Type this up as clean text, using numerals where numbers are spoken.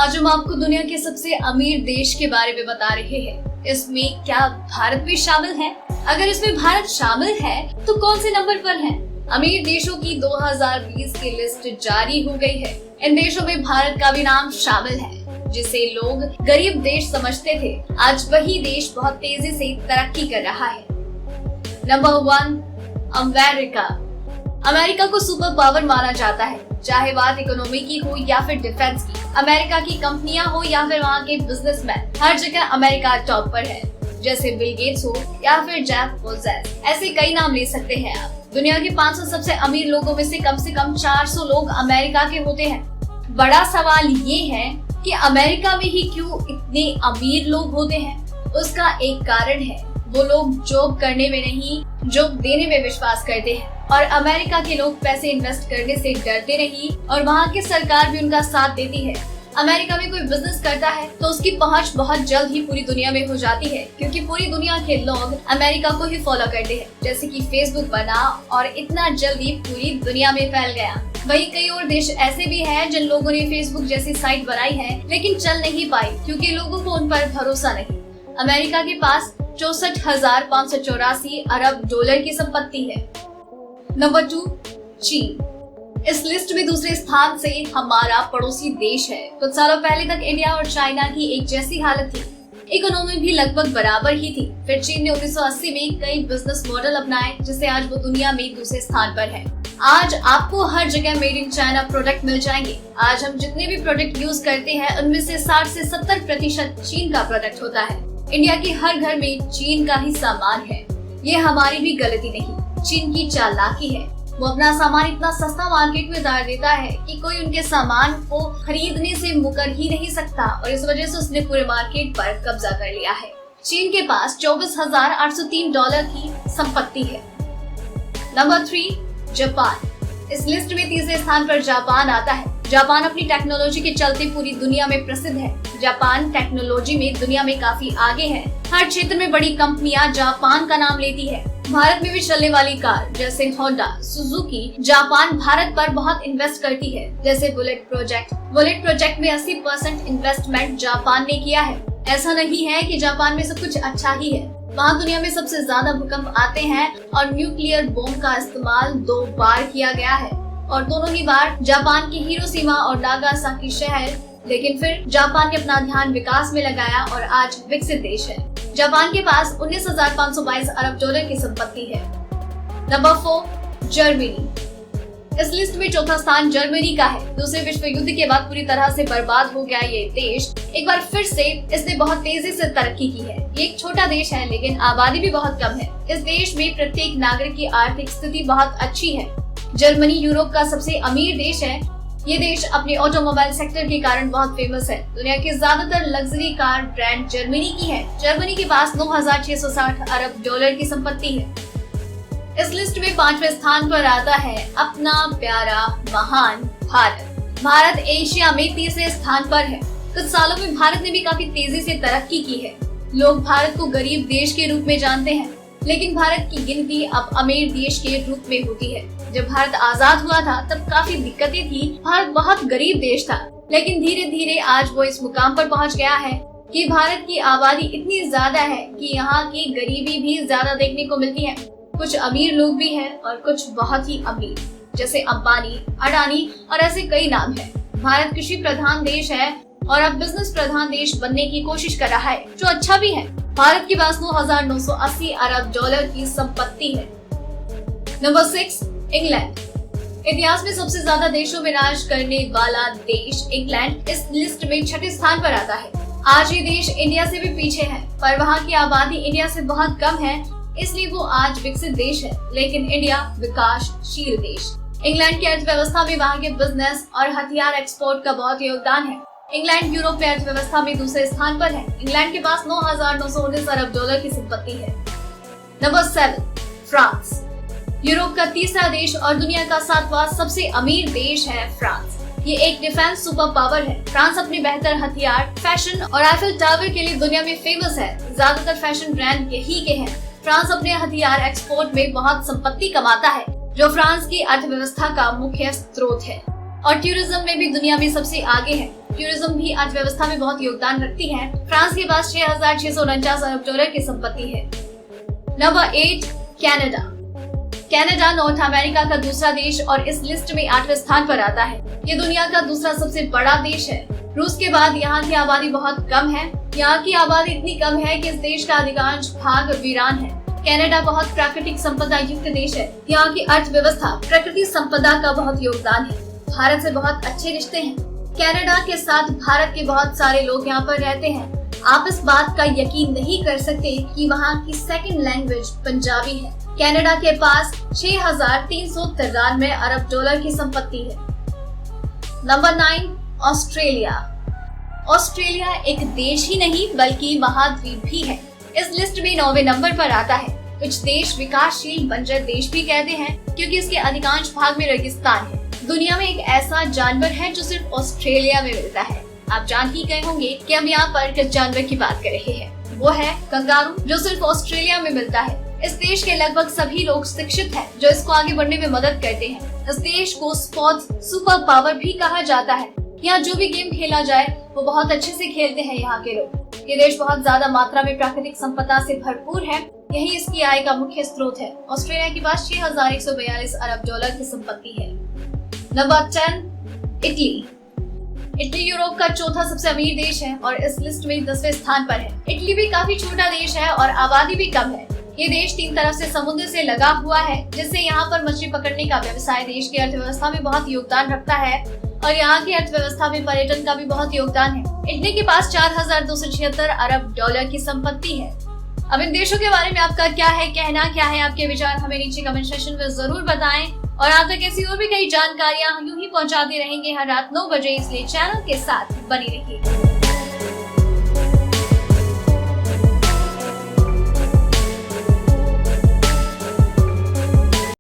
आज हम आपको दुनिया के सबसे अमीर देश के बारे में बता रहे हैं। इसमें क्या भारत भी शामिल है? अगर इसमें भारत शामिल है तो कौन से नंबर पर है? अमीर देशों की 2020 की लिस्ट जारी हो गई है। इन देशों में भारत का भी नाम शामिल है, जिसे लोग गरीब देश समझते थे। आज वही देश बहुत तेजी से तरक्की कर रहा है। Number 1, America. अमेरिका को सुपर पावर माना जाता है, चाहे बात इकोनॉमी की हो या फिर डिफेंस की। अमेरिका की कंपनियां हो या फिर वहाँ के बिजनेसमैन, हर जगह अमेरिका टॉप पर है। जैसे बिल गेट्स हो या फिर जेफ बेजोस, ऐसे कई नाम ले सकते हैं आप। दुनिया के 500 सबसे अमीर लोगों में से कम 400 लोग अमेरिका के होते हैं। बड़ा सवाल ये है कि अमेरिका में ही क्यों इतने अमीर लोग होते हैं? उसका एक कारण है, वो लोग जॉब करने में नहीं, जॉब देने में विश्वास करते हैं। और अमेरिका के लोग पैसे इन्वेस्ट करने से डरते नहीं और वहाँ की सरकार भी उनका साथ देती है। अमेरिका में कोई बिजनेस करता है तो उसकी पहुंच बहुत जल्द ही पूरी दुनिया में हो जाती है, क्योंकि पूरी दुनिया के लोग अमेरिका को ही फॉलो करते हैं। जैसे कि फेसबुक बना और इतना जल्दी पूरी दुनिया में फैल गया। वहीं कई और देश ऐसे भी हैं जिन लोगों ने फेसबुक जैसी साइट बनाई है लेकिन चल नहीं पाई, क्योंकि लोगों को उन पर भरोसा नहीं। अमेरिका के पास 64,584 अरब डॉलर की संपत्ति है। नंबर 2, चीन। इस लिस्ट में दूसरे स्थान से हमारा पड़ोसी देश है। कुछ सालों पहले तक इंडिया और चाइना की एक जैसी हालत थी, इकोनॉमी भी लगभग बराबर ही थी। फिर चीन ने 1980 में कई बिजनेस मॉडल अपनाए, जिससे आज वो दुनिया में दूसरे स्थान पर है। आज आपको हर जगह मेड इन चाइना प्रोडक्ट मिल जाएंगे। आज हम जितने भी प्रोडक्ट यूज करते हैं उनमें से 60 से 70% चीन का प्रोडक्ट होता है। इंडिया के हर घर में चीन का ही सामान है। ये हमारी भी गलती नहीं, चीन की चालाकी है। वो अपना सामान इतना सस्ता मार्केट में डाल देता है कि कोई उनके सामान को खरीदने से मुकर ही नहीं सकता, और इस वजह से उसने पूरे मार्केट पर कब्जा कर लिया है। चीन के पास 24,803 डॉलर की संपत्ति है। Number 3, Japan. इस लिस्ट में तीसरे स्थान पर जापान आता है। जापान अपनी टेक्नोलॉजी के चलते पूरी दुनिया में प्रसिद्ध है। जापान टेक्नोलॉजी में दुनिया में काफी आगे है। हर क्षेत्र में बड़ी कंपनियां जापान का नाम लेती है। भारत में भी चलने वाली कार जैसे होंडा, सुजुकी, जापान भारत पर बहुत इन्वेस्ट करती है। जैसे बुलेट प्रोजेक्ट में 80% इन्वेस्टमेंट जापान ने किया है। ऐसा नहीं है कि जापान में सब कुछ अच्छा ही है। वहाँ दुनिया में सबसे ज्यादा भूकंप आते हैं और न्यूक्लियर बॉम्ब का इस्तेमाल 2 बार किया गया है, और दोनों ही बार जापान के हिरोशिमा और नागासाकी शहर। लेकिन फिर जापान ने अपना ध्यान विकास में लगाया और आज विकसित देश है। जापान के पास 19,522 अरब डॉलर की संपत्ति है। Number 4, Germany. इस लिस्ट में चौथा स्थान जर्मनी का है। दूसरे विश्व युद्ध के बाद पूरी तरह से बर्बाद हो गया ये देश, एक बार फिर से इसने बहुत तेजी से तरक्की की है। ये एक छोटा देश है लेकिन आबादी भी बहुत कम है। इस देश में प्रत्येक नागरिक की आर्थिक स्थिति बहुत अच्छी है। जर्मनी यूरोप का सबसे अमीर देश है। ये देश अपने ऑटोमोबाइल सेक्टर के कारण बहुत फेमस है। दुनिया के ज्यादातर लग्जरी कार ब्रांड जर्मनी की है। जर्मनी के पास 9,660 अरब डॉलर की संपत्ति है। इस लिस्ट में 5वें स्थान पर आता है अपना प्यारा महान भारत। भारत एशिया में तीसरे स्थान पर है। कुछ सालों में भारत ने भी काफी तेजी से तरक्की की है। लोग भारत को गरीब देश के रूप में जानते हैं, लेकिन भारत की गिनती अब अमीर देश के रूप में होती है। जब भारत आजाद हुआ था तब काफी दिक्कतें थी। भारत बहुत गरीब देश था, लेकिन धीरे धीरे आज वो इस मुकाम पर पहुंच गया है कि भारत की आबादी इतनी ज्यादा है कि यहाँ की गरीबी भी ज्यादा देखने को मिलती है। कुछ अमीर लोग भी हैं और कुछ बहुत ही अमीर, जैसे अंबानी, अडानी और ऐसे कई नाम हैं। भारत कृषि प्रधान देश है और अब बिजनेस प्रधान देश बनने की कोशिश कर रहा है, जो अच्छा भी है। भारत के पास 9,980 अरब डॉलर की संपत्ति है। Number 6, England. इतिहास में सबसे ज्यादा देशों में राज करने वाला देश इंग्लैंड इस लिस्ट में 6ठे स्थान पर आता है। आज ये देश इंडिया से भी पीछे है, पर वहाँ की आबादी इंडिया से बहुत कम है, इसलिए वो आज विकसित देश है, लेकिन इंडिया विकासशील देश। इंग्लैंड की अर्थव्यवस्था में वहाँ के बिजनेस और हथियार एक्सपोर्ट का बहुत योगदान है। इंग्लैंड यूरोप में अर्थव्यवस्था में दूसरे स्थान पर है। इंग्लैंड के पास 9,919 अरब डॉलर की संपत्ति है। Number 7, France. यूरोप का तीसरा देश और दुनिया का 7वां सबसे अमीर देश है फ्रांस। ये एक डिफेंस सुपर पावर है। फ्रांस अपने बेहतर हथियार, फैशन और आईफिल टावर के लिए दुनिया में फेमस है। ज्यादातर फैशन ब्रांड यही के हैं। फ्रांस अपने हथियार एक्सपोर्ट में बहुत संपत्ति कमाता है, जो फ्रांस की अर्थव्यवस्था का मुख्य स्रोत है, और टूरिज्म में भी दुनिया में सबसे आगे है। टूरिज्म भी अर्थव्यवस्था में बहुत योगदान रखती है। फ्रांस के पास 6,649 अरब डॉलर की संपत्ति है। Number 8, Canada. Canada north America का दूसरा देश और इस लिस्ट में 8वें स्थान पर आता है। ये दुनिया का दूसरा सबसे बड़ा देश है। रूस के बाद यहाँ की आबादी बहुत कम है। यहाँ की आबादी इतनी कम है कि इस देश का अधिकांश भाग वीरान है। कनाडा बहुत प्राकृतिक संपदा युक्त देश है। यहाँ की अर्थव्यवस्था प्रकृति संपदा का बहुत योगदान है। भारत से बहुत अच्छे रिश्ते हैं। कनाडा के साथ भारत के बहुत सारे लोग यहाँ पर रहते हैं। आप इस बात का यकीन नहीं कर सकते कि वहाँ की सेकंड लैंग्वेज पंजाबी है। कनाडा के पास 6,393 अरब डॉलर की संपत्ति है। Number 9, Australia. ऑस्ट्रेलिया एक देश ही नहीं बल्कि महाद्वीप भी है। इस लिस्ट में 9वें नंबर पर आता है। कुछ देश विकासशील बंजर देश भी कहते हैं क्योंकि इसके अधिकांश भाग में रेगिस्तान है। दुनिया में एक ऐसा जानवर है जो सिर्फ ऑस्ट्रेलिया में मिलता है। आप जान ही गए होंगे कि हम यहाँ पर किस जानवर की बात कर रहे हैं। वो है कंगारू, जो सिर्फ ऑस्ट्रेलिया में मिलता है। इस देश के लगभग सभी लोग शिक्षित हैं, जो इसको आगे बढ़ने में मदद करते हैं। इस देश को स्पोर्ट्स सुपर पावर भी कहा जाता है। यहाँ जो भी गेम खेला जाए वो बहुत अच्छे से खेलते हैं यहाँ के लोग। ये देश बहुत ज्यादा मात्रा में प्राकृतिक संपदा से भरपूर है। यही इसकी आय का मुख्य स्रोत है। ऑस्ट्रेलिया के पास 6,142 अरब डॉलर की संपत्ति है। Number 10, Italy. इटली यूरोप का चौथा सबसे अमीर देश है और इस लिस्ट में 10वें स्थान पर है। इटली भी काफी छोटा देश है और आबादी भी कम है। ये देश 3 तरफ से समुद्र से लगा हुआ है, जिससे यहाँ पर मछली पकड़ने का व्यवसाय देश की अर्थव्यवस्था में बहुत योगदान रखता है और यहाँ की अर्थव्यवस्था में पर्यटन का भी बहुत योगदान है। इटली के पास 4,276 अरब डॉलर की संपत्ति है। अब इन देशों के बारे में आपका क्या है कहना, क्या है आपके विचार, हमें नीचे कमेंट सेक्शन में जरूर बताएं। और आप तक ऐसी और भी कई जानकारियां यूं ही पहुंचाते रहेंगे हर रात 9 बजे, इसलिए चैनल के साथ बनी रहिए।